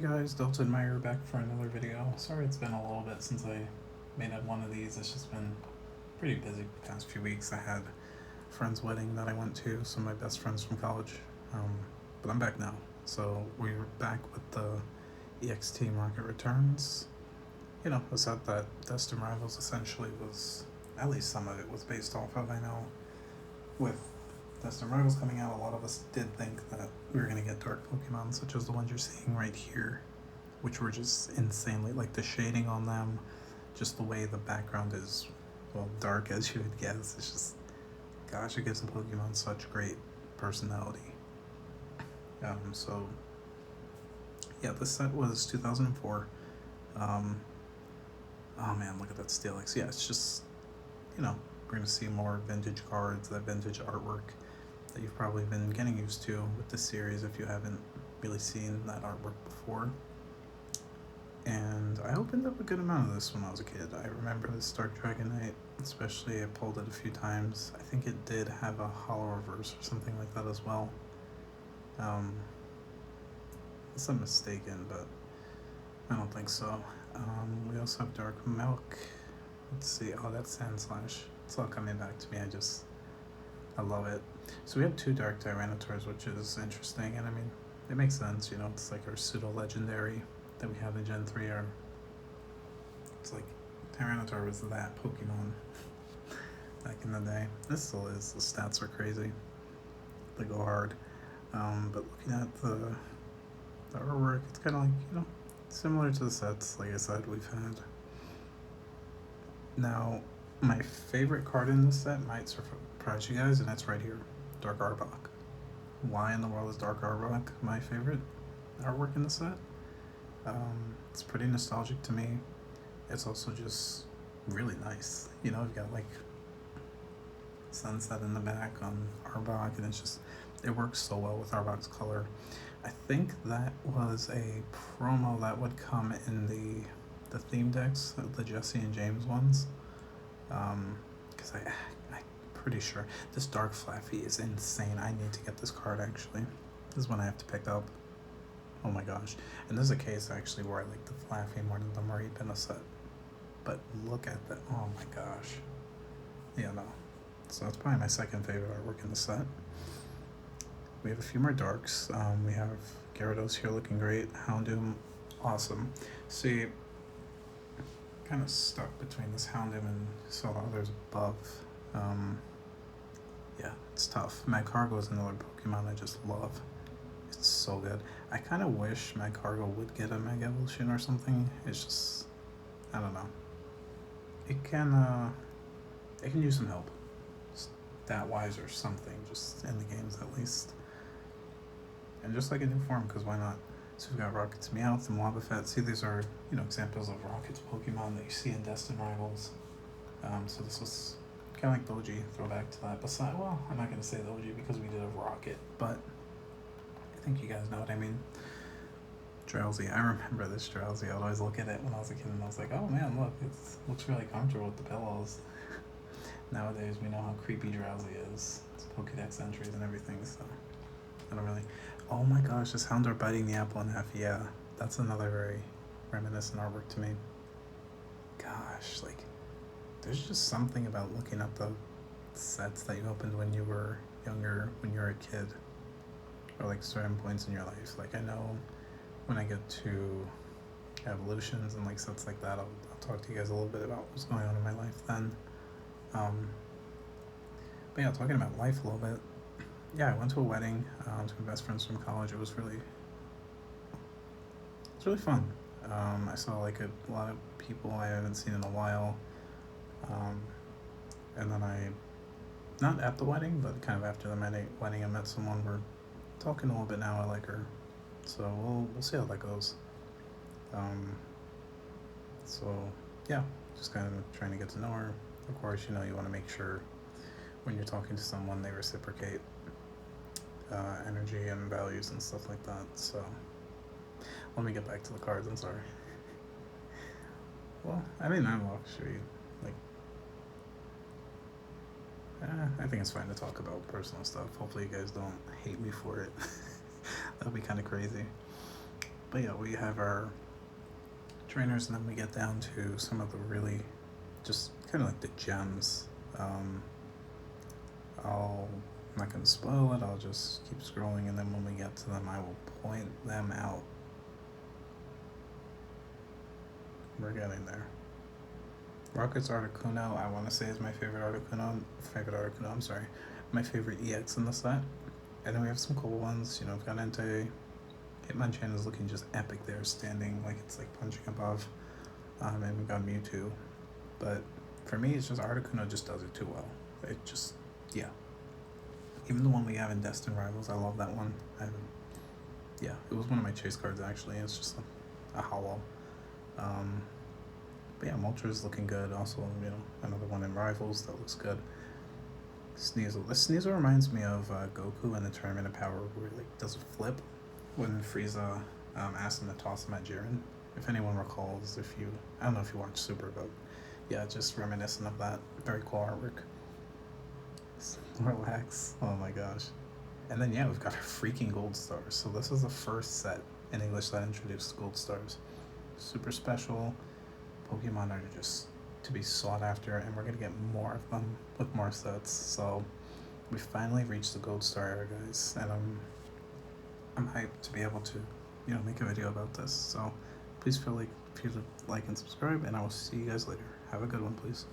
guys, Delta and Meyer back for another video. Sorry it's been a little bit since I made one of these. It's just been pretty busy the past few weeks. I had a friend's wedding that I went to, some of my best friends from college. But I'm back now. So we're back with the EX Team Rocket Returns. You know, a set that Destin Rivals essentially was, at least some of it was based off of. I know with Destin Rivals coming out, a lot of us did think that we were going to get dark Pokemon, such as the ones you're seeing right here, which were just insanely, like the shading on them, just the way the background is, well, dark as you would guess. It's just, gosh, it gives the Pokemon such great personality. So, yeah, this set was 2004. Oh man, look at that Steelix. Yeah, it's just, you know, we're going to see more vintage cards, that vintage artwork that you've probably been getting used to with this series if you haven't really seen that artwork before. And I opened up a good amount of this when I was a kid. I remember this Dark Dragonite, especially. I pulled it a few times. I think it did have a hollow reverse or something like that as well. Unless I'm mistaken, but I don't think so. We also have Dark Milk. Let's see. Oh, that's Sandslash. It's all coming back to me. I love it. So we have two Dark Tyranitors, which is interesting, and I mean, it makes sense, you know, it's like our pseudo-legendary that we have in Gen 3 are, it's like, Tyranitar was that Pokemon back in the day. This still is, the stats are crazy, they go hard, but looking at the artwork, it's kind of like, you know, similar to the sets, like I said, we've had. Now, my favorite card in this set might surprise you guys, and it's right here, Dark Arbok. Why in the world is Dark Arbok my favorite artwork in the set? It's pretty nostalgic to me. It's also just really nice. You know, you've got like sunset in the back on Arbok, and it's just, it works so well with Arbok's color. I think that was a promo that would come in the theme decks, the Jesse and James ones. Because I'm pretty sure this Dark Flaffy is insane. I need to get this card actually. This is one I have to pick up. Oh my gosh. And this is a case actually where I like the Flaffy more than the Mareepin set. But look at that. Oh my gosh. Yeah, no. So that's probably my second favorite artwork in the set. We have a few more darks. We have Gyarados here looking great. Houndoom, awesome. See, kind of stuck between this Houndoom and some others above. Yeah, it's tough. Magcargo is another Pokemon I just love. It's so good. I kind of wish Magcargo would get a Mega Evolution or something. It's just, I don't know. It can use some help, stat-wise or something, just in the games at least. And just like a new form, because why not? So we've got Rocket's Meowth and Wobbuffet. See, these are, you know, examples of Rocket's Pokemon that you see in Destin Rivals. So this was kind of like the OG, throwback to that. Besides, well, I'm not going to say the OG because we did have Rocket, but I think you guys know what I mean. Drowsy, I remember this Drowsy. I would always look at it when I was a kid and I was like, oh man, look, it looks really comfortable with the pillows. Nowadays, we know how creepy Drowsy is. It's Pokedex entries and everything, so I don't really. Oh my gosh, this Houndour biting the apple in half. Yeah, that's another very reminiscent artwork to me. Gosh, like, there's just something about looking at the sets that you opened when you were younger, when you were a kid, or like certain points in your life. Like, I know when I get to evolutions and like sets like that, I'll talk to you guys a little bit about what's going on in my life then. But yeah, talking about life a little bit. Yeah, I went to a wedding to my best friends from college. It was really fun. I saw like a lot of people I haven't seen in a while. And then not at the wedding, but kind of after the wedding, I met someone. We're talking a little bit now. I like her, so we'll see how that goes. So yeah, just kind of trying to get to know her. Of course, you know, you want to make sure when you're talking to someone they reciprocate energy and values and stuff like that. So let me get back to the cards. I'm sorry. Well, I mean, I'm actually like, I think it's fine to talk about personal stuff. Hopefully you guys don't hate me for it. That would be kind of crazy. But yeah, we have our trainers, and then we get down to some of the really just kind of like the gems. Um, I'm not gonna spoil it. I'll just keep scrolling, and then when we get to them, I will point them out. We're getting there. Rocket's Articuno, I want to say is my favorite Articuno. I'm sorry, my favorite EX in the set. And then we have some cool ones. You know, I've got Entei. Hitmonchan is looking just epic there, standing like it's like punching above. And we got Mewtwo. But for me, it's just Articuno just does it too well. It just, yeah. Even the one we have in Destined Rivals, I love that one. Yeah, it was one of my chase cards actually. It's just a hollow. But yeah, Moltres is looking good. Also, you know, another one in Rivals that looks good. Sneasel. This Sneasel reminds me of Goku in the Tournament of Power, where he like does a flip when Frieza asked him to toss him at Jiren. If anyone recalls, I don't know if you watch Super, but yeah, just reminiscent of that. Very cool artwork. Relax. Oh my gosh. And then yeah, we've got our freaking gold stars. So this is the first set in English that introduced gold stars. Super special. Pokemon are just to be sought after, and we're gonna get more of them with more sets. So we finally reached the gold star era, guys, and I'm hyped to be able to, you know, make a video about this. So please feel free to like and subscribe, and I will see you guys later. Have a good one, please.